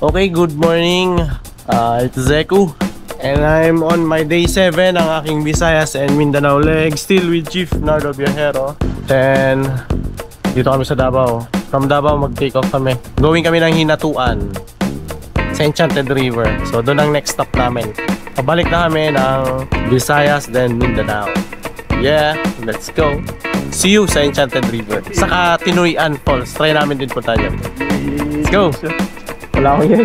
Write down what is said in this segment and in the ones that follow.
Okay, good morning. It's Zeku. And I'm on my day 7 ng aking Visayas and Mindanao leg. Still with Chief Nardo Viajero. Then, dito kami sa Davao. From Davao, mag-take off kami. Going kami ng Hinatuan sa Enchanted River. So, doon ang next stop namin. Pabalik na kami ng Visayas, then Mindanao. Yeah, let's go. See you sa Enchanted River. Saka Tinuyan Falls. Try namin din punta dyan. Let's go! Wala akong yan.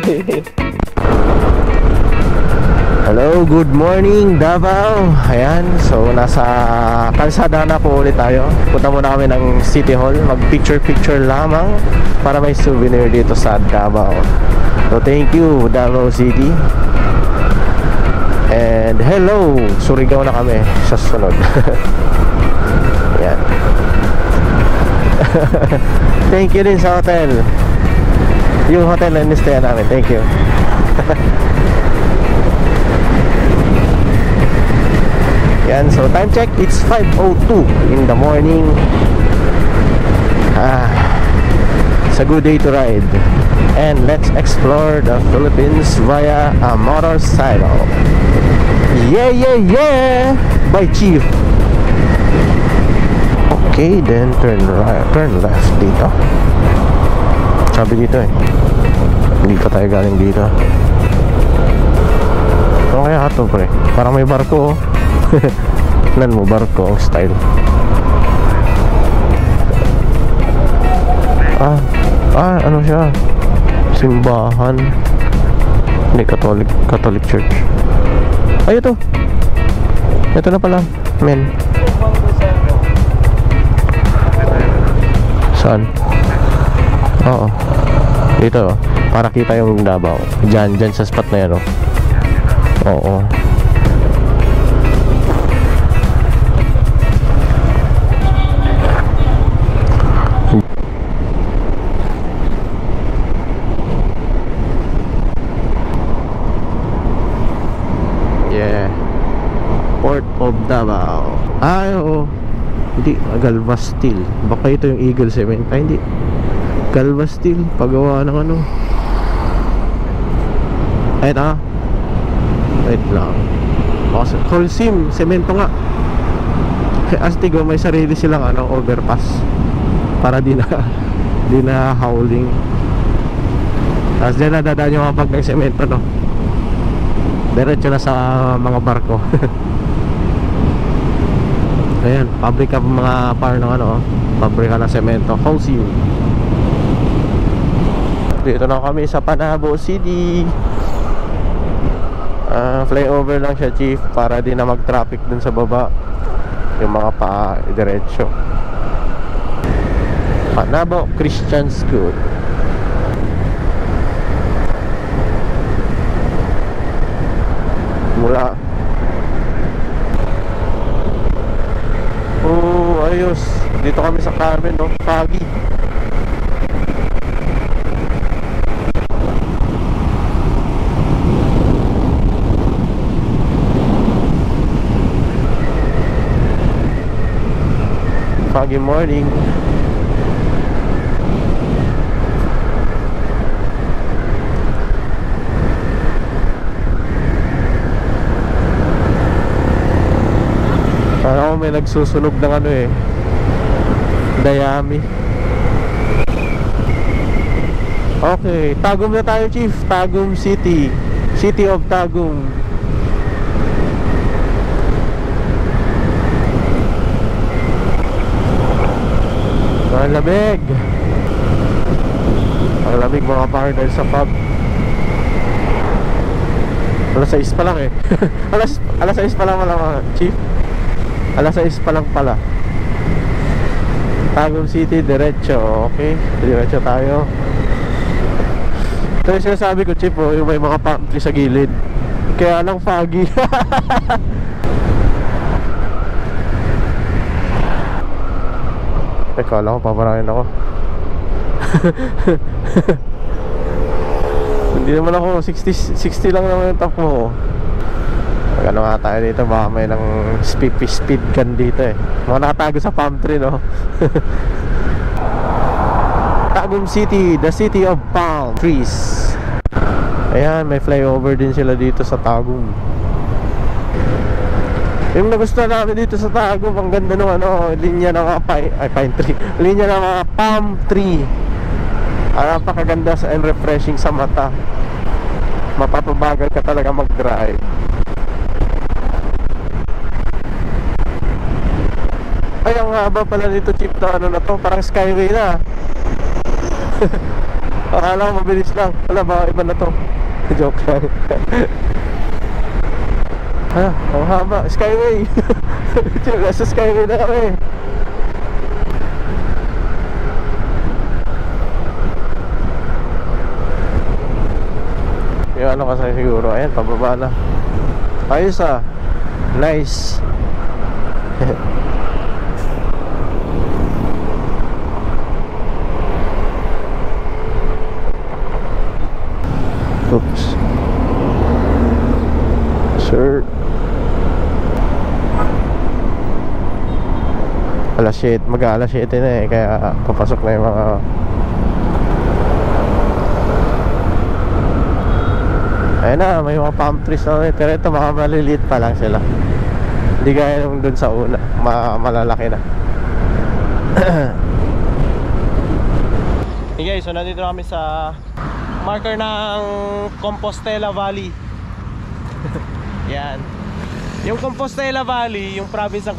Hello, good morning Davao. Ayan, so nasa kalsada na po ulit tayo. Punta muna kami ng City Hall. Mag picture lamang para may souvenir dito sa Davao. So thank you Davao City. And hello, Surigao na kami sa sunod. Ayan. Thank you din sa hotel. Yung hotel na in-stay namin. Thank you. Yan, so time check, it's 5:02 in the morning. It's a good day to ride. And let's explore the Philippines via a motorcycle. Yeah, yeah, yeah! By Chief. Okay, then turn right, turn left dito. Sabi dito eh. Hindi pa tayo galing dito. Ano kaya ito pre? Parang may barko oh. Nan mo barko ang style. Ano siya? Simbahan. Hindi, Catholic Church. Ay, ito. Ito na pala, men. Saan? Oo. Dito, para kita yung Davao. Diyan sa spot na yan, oh. Oo. Port of Davao. Ay, oo. Hindi, Galva Steel. Baka ito yung Eagle Cement. Ay, hindi. Galva Steel. Pagawa ng ano. Ay, ito. Wait lang. Holcim. Semento nga. Astig, may sarili silang ano, overpass. Para di na howling. Tapos dyan nadadaan yung kapag ng semento, no? Diretso na sa mga barko. Ayan, pabrika ng mga par ng ano, pabrika ng semento, Holcim. Dito na kami sa Panabo City. Flyover lang siya, Chief, para di na mag-traffic dun sa baba. Yung mga pa diretso. Panabo Christian School. Mula. Oh, ayos. Dito kami sa Carmen, no? Foggy. Foggy morning. Parang may nagsusunog ng ano eh, dayami. Okay, Tagum na tayo, Chief. Tagum City. City of Tagum. Ang lamig. Ang lamig mga partner sa pub. Alas 6 pa lang eh. alas 6 pa lang mga Chief. Alas 6 pa lang pala. Tagum City, diretso. Okay, diretso tayo. Ito yung sinasabi ko, Chief, oh, yung may mga palm tree sa gilid. Kaya lang foggy. Kala ko paparahin ako. Hindi naman ako 60 lang naman yung top mo. Magano nga tayo dito, baka may ng speed gun dito eh. Mga nakatago sa palm tree, no? Tagum City, the city of palm trees. Ayan, may flyover din sila dito sa Tagum. Yung nagustuhan namin dito sa Tagum, ang ganda ng ano, linya ng mga pine tree. Linya ng mga palm tree. Napakaganda and refreshing sa mata. Mapapabagal ka talaga mag-drive. Ay, ang haba pala dito, Chip, na ano na to, parang skyway na. Akala ko mabilis lang. Wala ba, iba na to. Joke lang. Ang haba, skyway. Nasa skyway na kami. Yung ano kasi siguro, ayan, pababa na. Ayos nice. Oops. Sir. Alas 7, mag-alas 7 na kaya papasok na yung mga ayun na, may mga palm trees na pero ito mga maliliit pa lang sila. Hindi gaya nung dun sa una, malalaki na. Hey guys, so nandito kami sa marker ng Compostela Valley. Yan. Yung Compostela Valley, yung province ng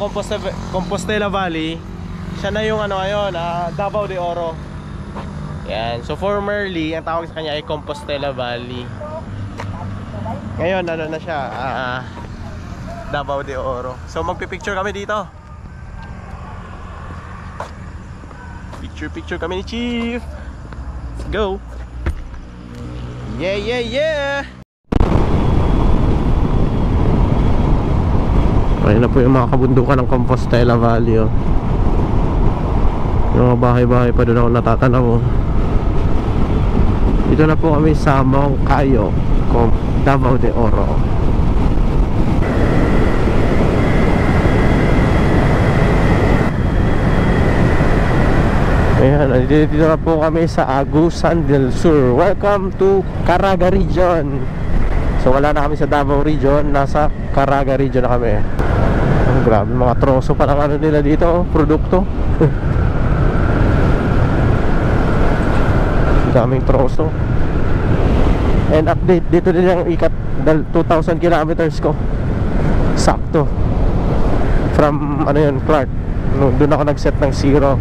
Compostela Valley, siya na yung ano ngayon, Davao de Oro. Yan. So formerly, ang tawag sa kanya ay Compostela Valley. Ngayon, ano na siya, Davao de Oro. So magpipicture kami dito. Picture kami ni Chief. Let's go. Yeah. Ayun na po yung mga kabundukan ng Compostela Valley, oh. Yung mga bahay-bahay pa doon ako natatanaw, oh. Dito na po kami sa Moncayo, Davao de Oro. Ayan, dito na po kami sa Agusan del Sur. Welcome to Caraga Region. So wala na kami sa Davao Region, nasa Caraga Region na kami. Oh, grabe, mga troso pa lang ano nila dito, produkto. Daming troso. And update, dito din yung ikat 2,000 kilometers ko. Sakto. From ano yun, Clark. Doon ako nag-set ng 0.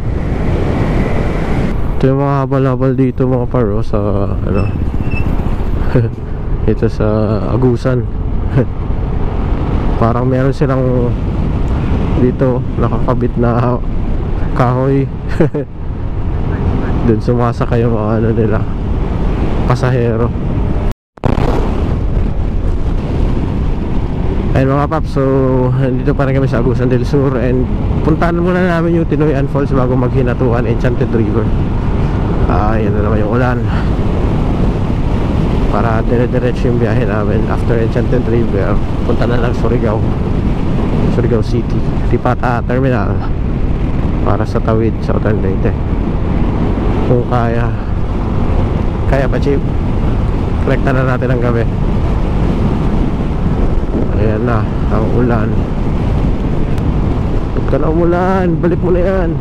Ito yung mga habal-habal dito mga paro sa ano. Ito sa Agusan. Parang meron silang dito nakakabit na kahoy. Doon sumasakay yung mga ano nila, pasahero. Ayun mga paps, so dito pa rin kami sa Agusan del Sur. And puntahan muna namin yung Tinoyan Falls bago maghinatuan Enchanted River. Yan na naman yung ulan. Para dire-diretso yung biyahe namin. After Enchanted River, punta na lang Surigao City, Tipata Terminal, para sa tawid sa Hotel Leyte. Kung kaya pa, Chief, kolekta na natin ang gabi. Ayan na ang ulan. Huwag ka na umulan, balik mo na yan.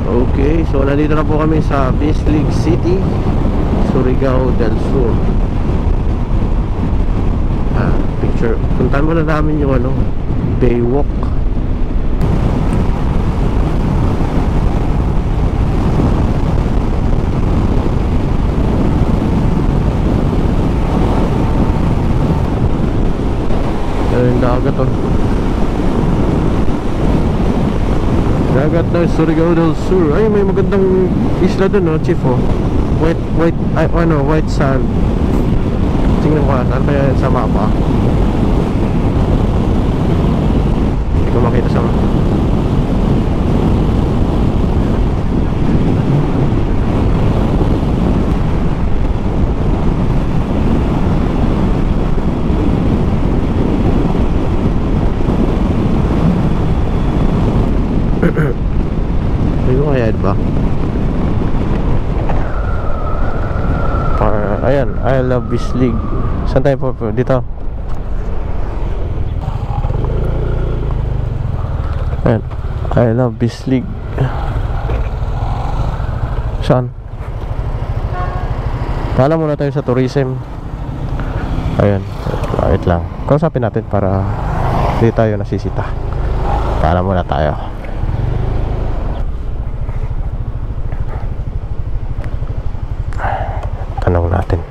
Okay, so nandito na po kami sa Bislig City, Surigao del Sur. Picture, puntahan muna namin yung ano, Baywalk. Yung dagat, oh. Dagat na Surigao del Sur. Ay, may magandang isla dun, oh, Chief, oh. White sand. Tingnan ko, saan pa yan sa mapa? Hindi ko makita sa mapa. Hindi ko kaya ba? Ayan, I love Bislig. Saan tayo po? Dito. Ayan, I love Bislig. Saan? Paalam muna tayo sa tourism. Ayan, wait lang. Kausapin natin para hindi tayo nasisita. Paalam muna tayo. Tanong natin.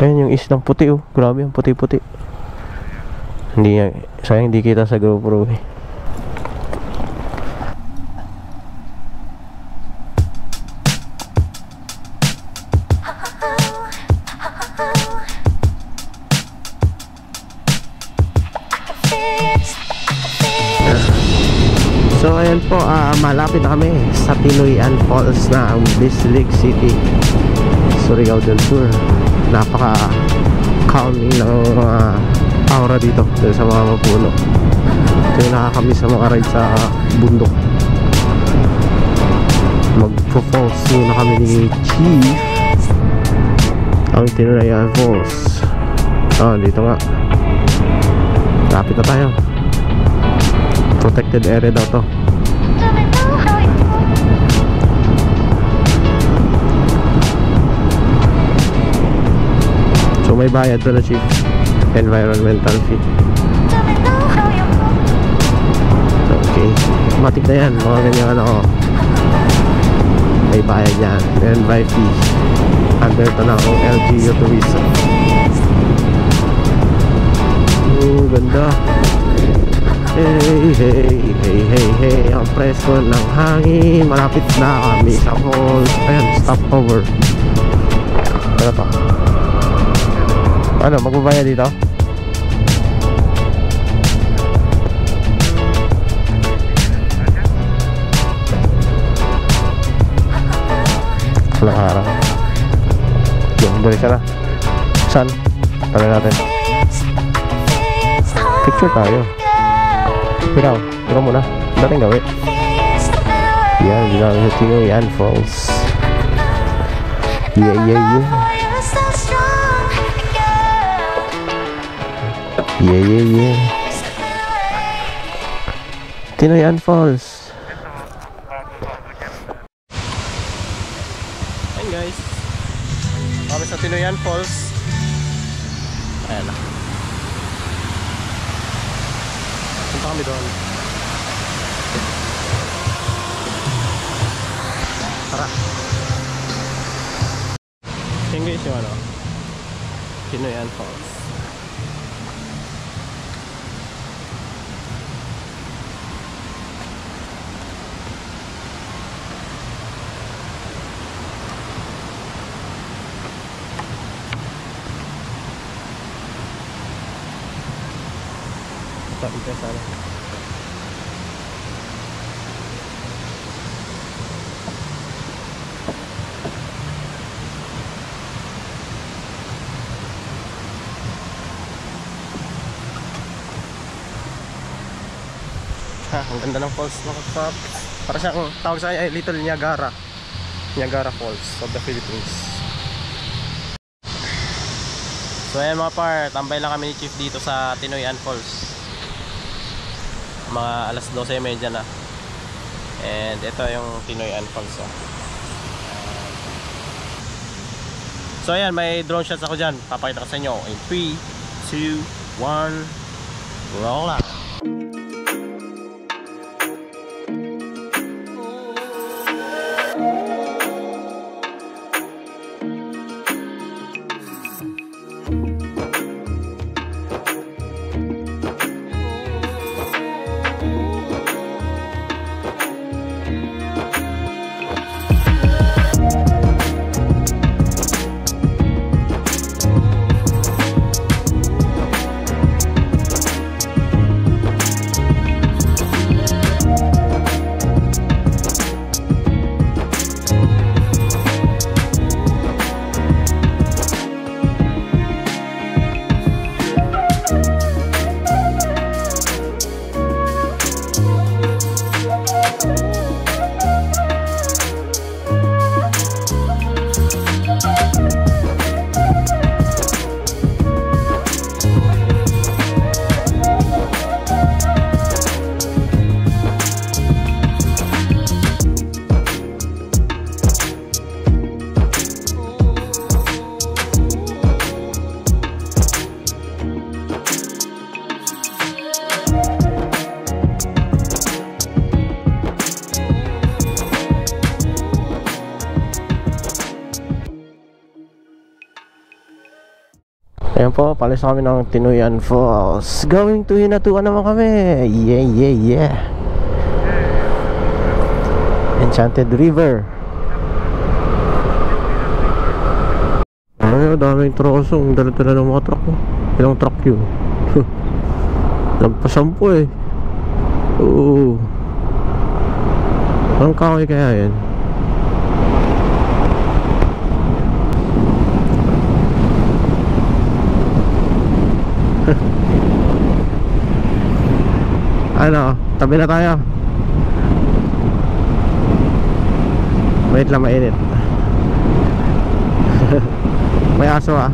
Ayan yung islang puti oh. Grabe yung puti-puti. Hindi, sayang hindi kita sa GoPro eh. So ayan po, malapit na kami sa Tinoyan Falls na Bislig City, Surigao del Sur. Napaka calming ng aura dito sa mga mapuno. Ito yung nakakamiss sa mga ride sa bundok. Magpo-falls na kami ni Chief ang Tinoyan Falls. Dito nga, lapit na tayo. Protected area daw to. So may bayad to na Chief. Environmental fee. Okay, matik na yan. Mga ganyan ano. May bayad yan. And by fee. Under to na ang LGU tourism. Oh, ganda. Hey, hey, hey, hey, hey. Ang presko ng hangin. Malapit na kami sa falls. Ayan, stopover. Ano to? Ano, magbabaya dito? Walang harang. Balik ka na. Saan? Tala natin. Picture tayo. Ikaw, ikaw muna. Dating gawin. Yan, ginawin sa Tinoyan Falls. Yeah, yeah, yeah. Yeah, yeah, yeah. Tinoyan Falls. Ayan guys, kami sa Tinoyan Falls. Ayan na. Punta kami doon. Tara. Ayan guys yung ano, Tinoyan Falls. Ito sana. Ang ganda ng falls mga kapap. Para siyang tawag sa kanya ay Little Niagara. Niagara Falls of the Philippines. So ayan mga par, tambay lang kami ni Chief dito sa Tinoyan Falls. Mga alas 12:30 na. And ito yung Tinoyan Falls oh. So ayan, may drone shots ako dyan. Papakita ko sa inyo in 3, 2, 1. Roll out. Ayan po, palis kami ng Tinuyan Falls. Going to Hinatuan naman kami. Yeah, yeah, yeah. Enchanted River. Ay, daming trosong. Dala-dala ng mga truck mo. Ilang truck yun? Lampasampo eh. Oo. Anong kahoy kaya yan? Ano, tabi na tayo. Wait lang, mainit. May aso ah.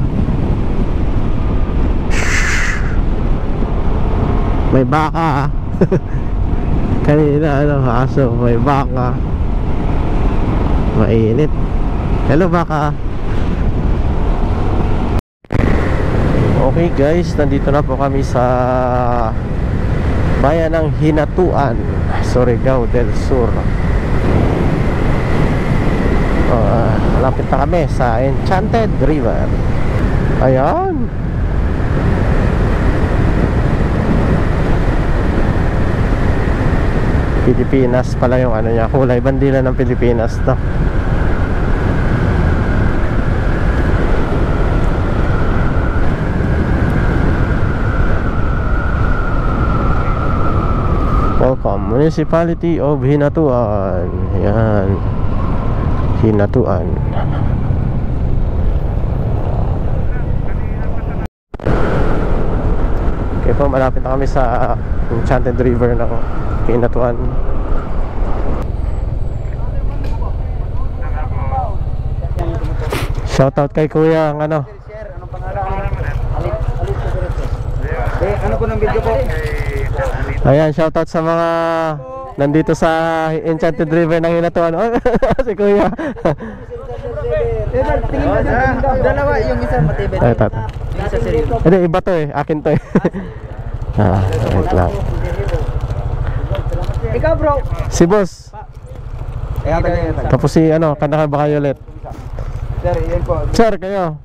May baka ah. Kanina ano, aso, may baka. Mainit. Hello baka. Okay guys, nandito na po kami sa bayan ng Hinatuan, Surigao del Sur. Malapit na kami sa Enchanted River. Ayan. Pilipinas pala yung ano niya, kulay bandila ng Pilipinas to. Welcome, Municipality of Hinatuan. Ayan, Hinatuan. Okay po, malapit na kami sa Enchanted River ng Hinatuan. Shoutout kay Kuya ang ano. Anong pangalan? Ano po ng video po? Ayan, shoutout sa mga nandito sa Enchanted River ng Hinatuan. Oh, si Kuya. Tingin mo dalawa, yung isa matibay. Ay, tata. Yung isa seryoso. Hindi, iba to eh. Akin to eh. Wait lang. Ikaw bro. Si boss. Kaya Tapos si ano, Kanaka Violet. Sir, yan po. Sir, kayo.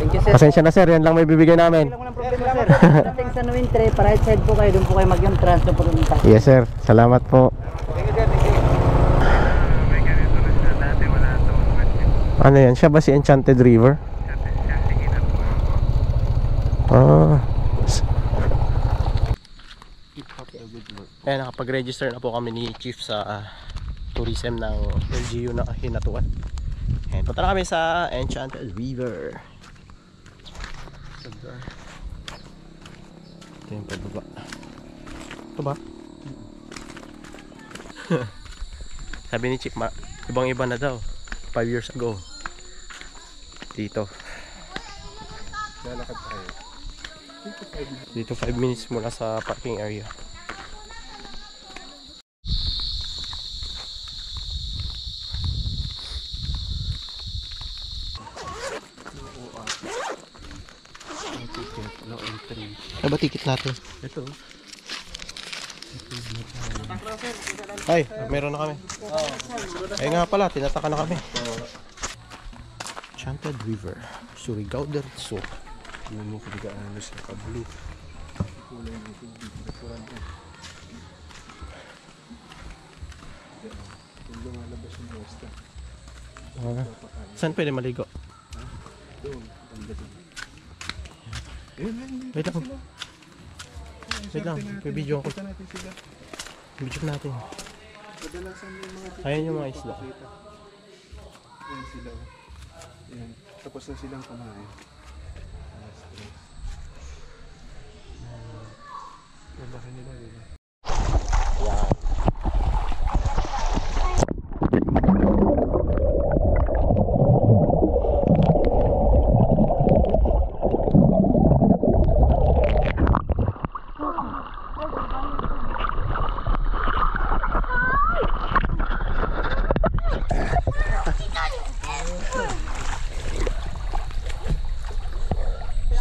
Thank you sir. Pasensya na sir, yan lang may bibigay namin. Walang problema sir. Dating sa Nuintre, para right side po kayo, doon po kayo mag-yung transfer po rin. Yes sir, salamat po. Thank you sir, thank you. Ano yan? Siya ba si Enchanted River? Ah. Ayan, nakapag-register na po kami ni Chief sa tourism ng LGU na Hinatuan. Ayan, punta na kami sa Enchanted River. Ito yung pababa. Ito ba? Sabi ni Chief, ibang iba na daw 5 years ago dito. Lalakad tayo dito 5 minutes mula sa parking area. Ano ba ticket natin? Ito. Ay, meron na kami. Ay nga pala, tinataka na kami. Enchanted River, Surigao del Sur. Ano mo kung sa ka-blue. Kulay ng tubig. Saan pwede maligo? Wait lang. Wait lang, video ako. Video natin. Ayan yung mga isla. Ayan sila. Ayan. Tapos na silang kumain. Malaki nila yun.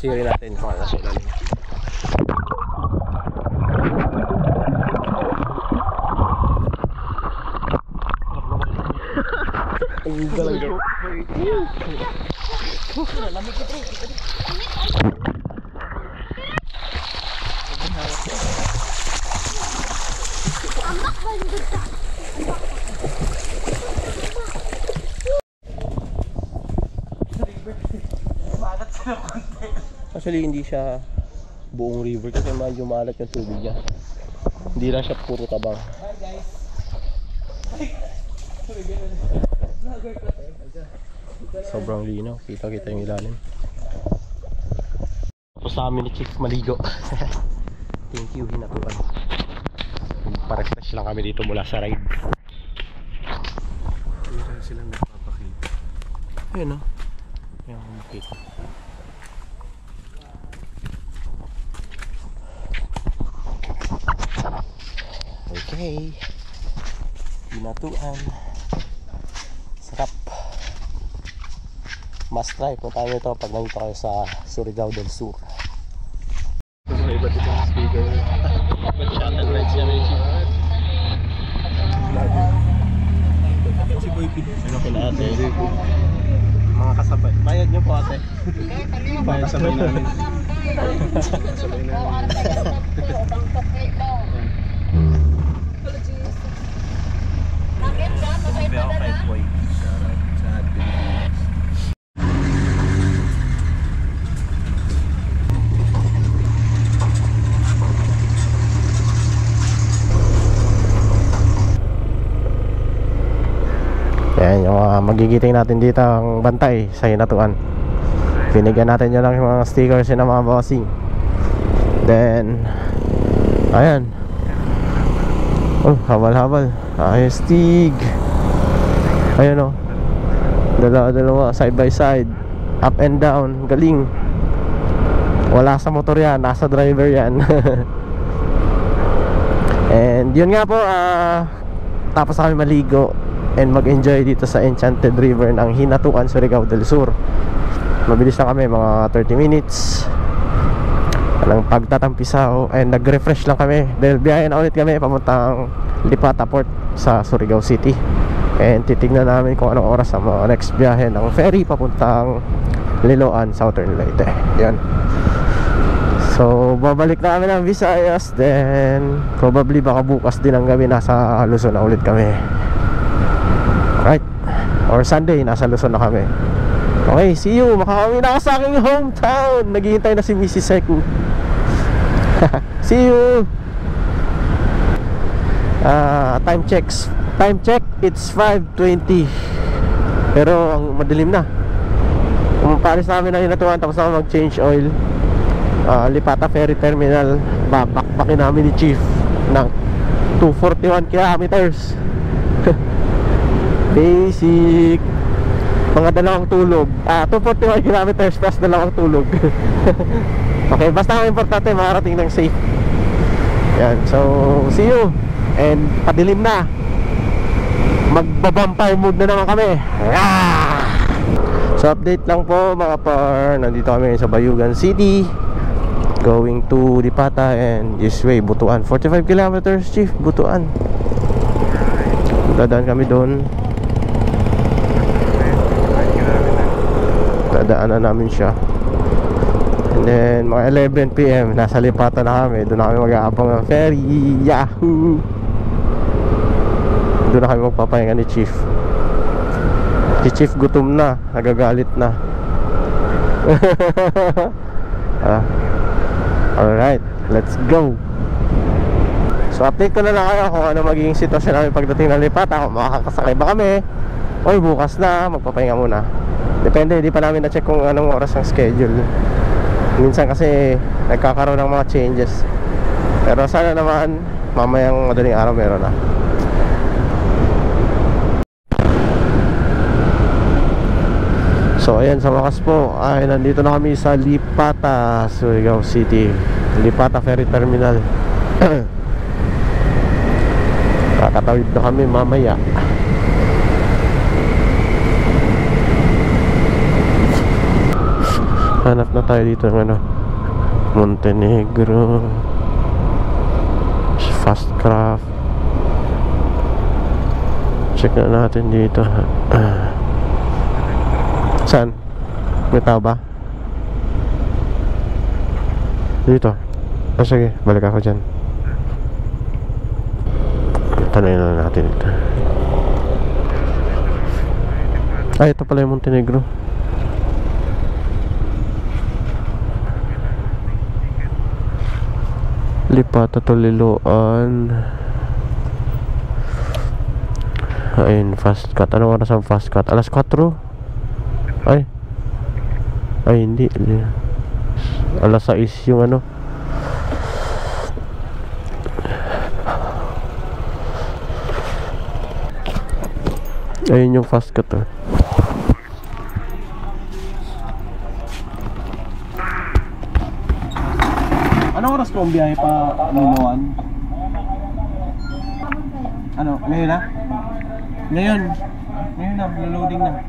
Siri natin kung ano sa ilalim. Ang galang. Actually hindi siya buong river kasi medyo maalat yung tubig niya. Hindi lang siya puro tabang. Sobrang linaw, kita-kita yung ilalim. Tapos sa amin ni Chief maligo. Thank you, hinatuan. Pa-refresh lang kami dito mula sa ride. Hindi rin silang nagpapakita. Ayun o. Yung bukit. Okay. Hinatuan. Sarap. Must try. Punta nyo ito pag nandito kayo sa Surigao del Sur. May iba't ibang speaker. Ba't shuttle rides kami, Chief? Si Boy P. Ano kina ate? Mga kasabay. Bayad nyo po ate. Bayad sabay namin. Sabay namin. Sabi ako kay Boy. Sa atin. Yan yung magigiting natin dito ang bantay sa hinatuan. Binigyan natin nyo lang yung mga stickers yun ng mga bossing. Then ayan. Oh, habal-habal. Ayos tig. Ayun o. Dalawa side by side, up and down. Galing. Wala sa motor yan, nasa driver yan. And yun nga po, tapos kami maligo and mag-enjoy dito sa Enchanted River ng Hinatuan, Surigao del Sur. Mabilis na kami, mga 30 minutes ng pagtatampisaw, and nag-refresh lang kami dahil biyahe na ulit kami papuntang Lipata Port sa Surigao City. And titignan namin kung anong oras ang mga next biyahe ng ferry papuntang Liloan, Southern Leyte. Yan. So babalik na kami ng Visayas, then probably baka bukas din ang gabi nasa Luzon na ulit kami. Right, or Sunday nasa Luzon na kami. Okay, see you. Makakauwi na ako sa aking hometown. Naghihintay na si Mrs. Seku. See you. Time check, it's 5:20. Pero ang madilim na. Palis namin na Hinatuan, tapos na mag-change oil. Lipata Ferry Terminal. Babakbakin namin ni Chief ng 241 kilometers. Basic. Mga dalawang tulog. 241 kilometers plus dalawang tulog. Okay, basta ang importante makarating ng safe. Yan, so see you. And padilim na. Magbabampire mode na naman kami. So update lang po mga par. Nandito kami sa Bayugan City, going to Lipata, and this way Butuan. 45 kilometers, Chief, Butuan. Dadaan kami doon. Dadaanan namin siya. And then mga 11 PM nasa Lipata na kami. Doon na kami mag-aabang ng ferry. Yahoo! Doon na kami magpapahinga ni Chief. Si Chief gutom na, nagagalit na. Alright, let's go. So update ko na lang kayo kung ano magiging sitwasyon namin pagdating ng Lipata. Kung makakasakay ba kami o bukas na, magpapahinga muna. Depende, hindi pa namin na-check kung anong oras ang schedule. Minsan kasi nagkakaroon ng mga changes. Pero sana naman mamayang madaling araw meron na. So ayan, sa wakas po ay nandito na kami sa Lipata, Surigao City. Lipata Ferry Terminal. Kakatawid na kami mamaya. Hanap na tayo dito ng ano, Montenegro, Fast Craft. Check na natin dito. Saan? May tao ba? Dito. Oh, sige, balik ako dyan. Tanongin na natin ito. Ay, ito pala yung Montenegro. Lipata Toliloan. Ayun, fast cut. Anong oras ang fast cut? Alas 4? Ay, hindi. Alas 6 yung ano. Ayun yung fast cut. Anong oras po ang biyahe pa Linoan? Ano? Ngayon na? Ngayon na, loading na.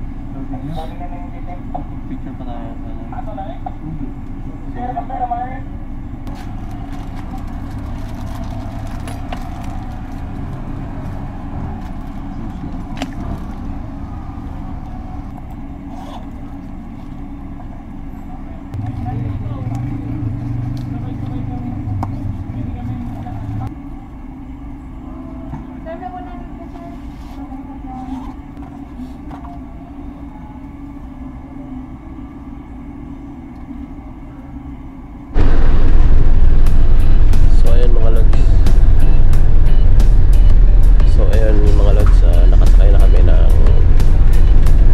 Picture pa tayo.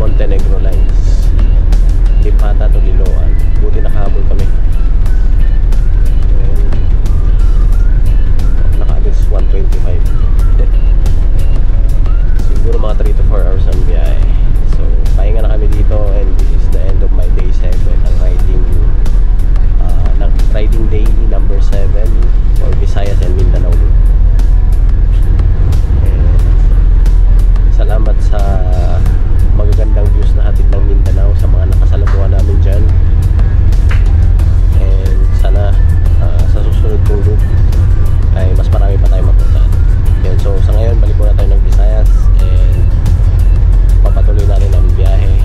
Montenegro lines, Lipata to Liloan. Buti nakahabol kami. Naka-alis 125. Siguro mga 3 to 4 hours ang biyahe. So pahinga na kami dito, and this is the end of my day 7. Ang riding day number 7 for Visayas and Mindanao. Salamat sa magagandang views na hatid ng Mindanao sa mga nakasalamuha namin dyan, and sana sa susunod kong loop ay mas marami pa tayo mapuntahan. Yan, so sa ngayon balik muna tayo ng Visayas and papatuloy natin ang biyahe